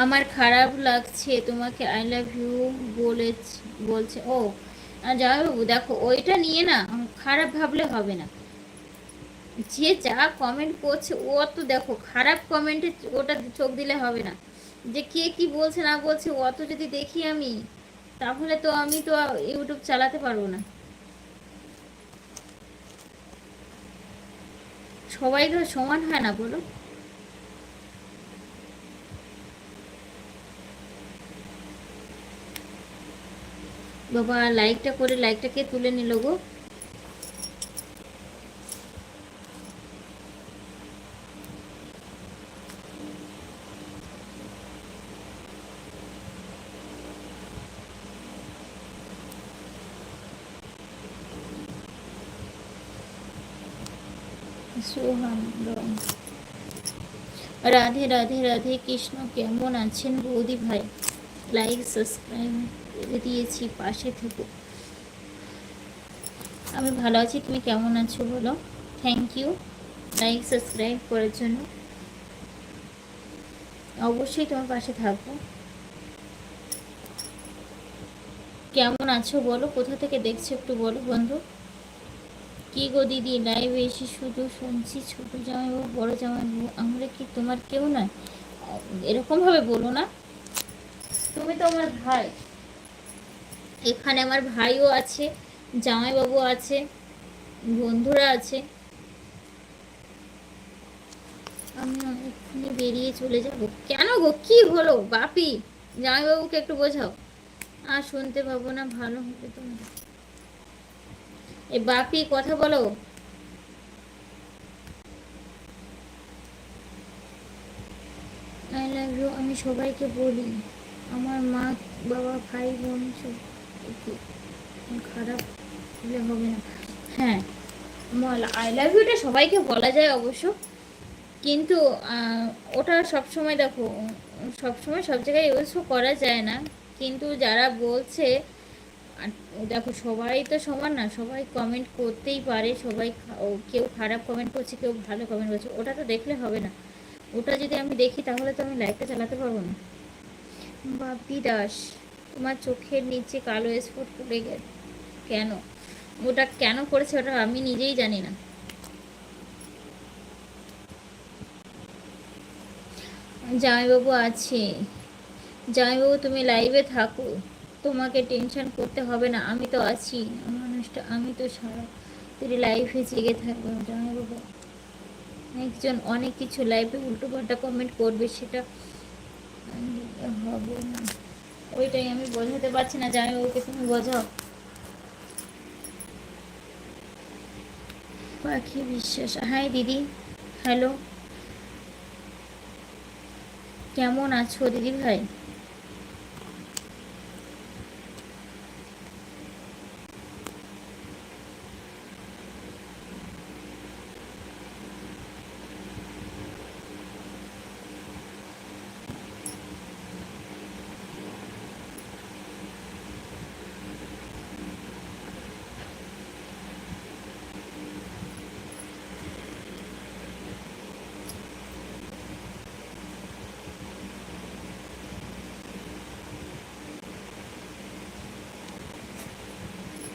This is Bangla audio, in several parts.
আমার খারাপ লাগছে তোমাকে আই লাভ ইউ বলে বলছে ও। যাই বাবু দেখো ওইটা নিয়ে না খারাপ ভাবলে হবে না। যে যা কমেন্ট করছে ও তো দেখো খারাপ কমেন্টে ওটা চোখ দিলে হবে না। যে কে কি বলছে না বলছে অত যদি দেখি আমি, তাহলে তো আমি তো ইউটিউব চালাতে পারবো না। সবাই তো সমান হয় না বলো। বাবা লাইকটা করে লাইকটাকে তুলে নিল গো। সোহান রং। রাধে রাধে রাধে কৃষ্ণ, কেমন আছেন বৌদি ভাই? লাইক সাবস্ক্রাইব করে দিয়েছি, পাশে থেকো। আমি ভালো আছি, তুমি কেমন আছো বলো? থ্যাংক ইউ লাইক সাবস্ক্রাইব করার জন্য। অবশ্যই তোমার পাশে থাকবো। কেমন আছো বলো, কোথা থেকে দেখছো একটু বলো বন্ধু। কি গো দিদি, লাইভে এসে শুধু শুনছি ছোট জামাইবাবু বড় জামাইবাবু, আমরা কি তোমার কেউ নয়? এরকম ভাবে বলো না, তুমি তো আমার ভাই। এখানে আমার ভাইও আছে, জামাইবাবু আছে, বন্ধুরা আছে। আমি এক্ষুনি বেরিয়ে চলে যাব। কেন গো, কি হলো বাপি? জামাইবাবুকে একটু বোঝাও। আর শুনতে পাবো না, ভালো হবে তোমার। এ বাপি কথা বলো। আই লাভ ইউ আমি সবাইকে বলি, আমার মা বাবা ভাই বোন সব। খারাপ হলে হবে না। হ্যাঁ, আই লাভ ইউটা সবাইকে বলা যায় অবশ্য, কিন্তু ওটা সবসময় দেখো, সবসময় সব জায়গায় ইউজও করা যায় না। কিন্তু যারা বলছে, আর দেখো সবাই তো সমান না, সবাই কমেন্ট করতেই পারে, সবাই কেউ খারাপ কমেন্ট করছে, কেউ ভালো কমেন্ট করছে, ওটা তো দেখলে হবে না। ওটা যদি আমি দেখি তাহলে তো আমি লাইভটা চালাতে পারবো না। বাপি দাস, তোমার চোখের নিচে কালো স্পট পড়ে গেছে কেন? ওটা কেন করেছে ওটা আমি নিজেই জানি না। জামাইবাবু আছে, জামাইবাবু তুমি লাইভে থাকো, তোমাকে টেনশন করতে হবে না, আমি তো আছি। মানুষটা আমি তো সারা তুই লাইভে জেগে থাকবো। জামাইবাবু একজন অনেক কিছু লাইভে উল্টো পাল্টা কমেন্ট করবে, সেটা হবে না। ওইটাই আমি বোঝাতে পারছি না, জামাইবাবুকে তুমি বোঝাও। পাখি বিশ্বাস, হাই দিদি। হ্যালো, কেমন আছো দিদি ভাই?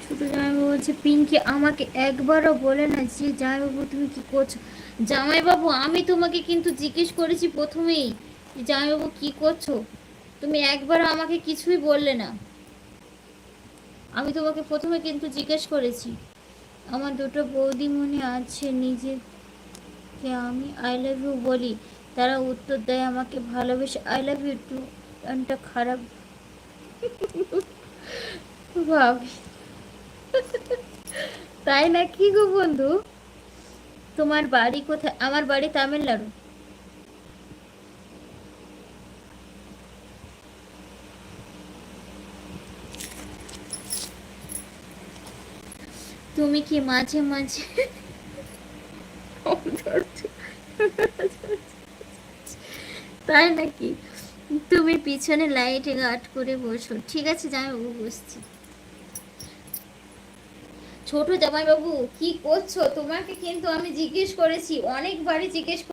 ছোট জামাইবাবু বলছে পিঙ্কি আমাকে একবারও বলে না যে জামাইবাবু তুমি কি করছো। জামাইবাবু আমি তোমাকে কিন্তু জিজ্ঞেস করেছি প্রথমেই, যে জামাইবাবু কি করছো, তুমি একবারও আমাকে কিছুই বললে না। আমি তোমাকে প্রথমে কিন্তু জিজ্ঞেস করেছি। আমার দুটো বৌদিমণি আছে, নিজেকে আমি আই লাভ ইউ বলি, তারা উত্তর দেয় আমাকে ভালোবেসে আই লাভ ইউ টু। গানটা খারাপ ভাবি, তাই না কি গো বন্ধু? তোমার বাড়ি কোথায়? আমার বাড়ি তামিলনাড়ু। তুমি কি মাঝে মাঝে তাই নাকি? তুমি পিছনে লাইটে গার্ড করে বসো, ঠিক আছে জামাইবাবু বসছি। ছোট জামাইবাবু কি করছো? তোমাকে কিন্তু আমি জিজ্ঞেস করেছি, অনেকবারই জিজ্ঞেস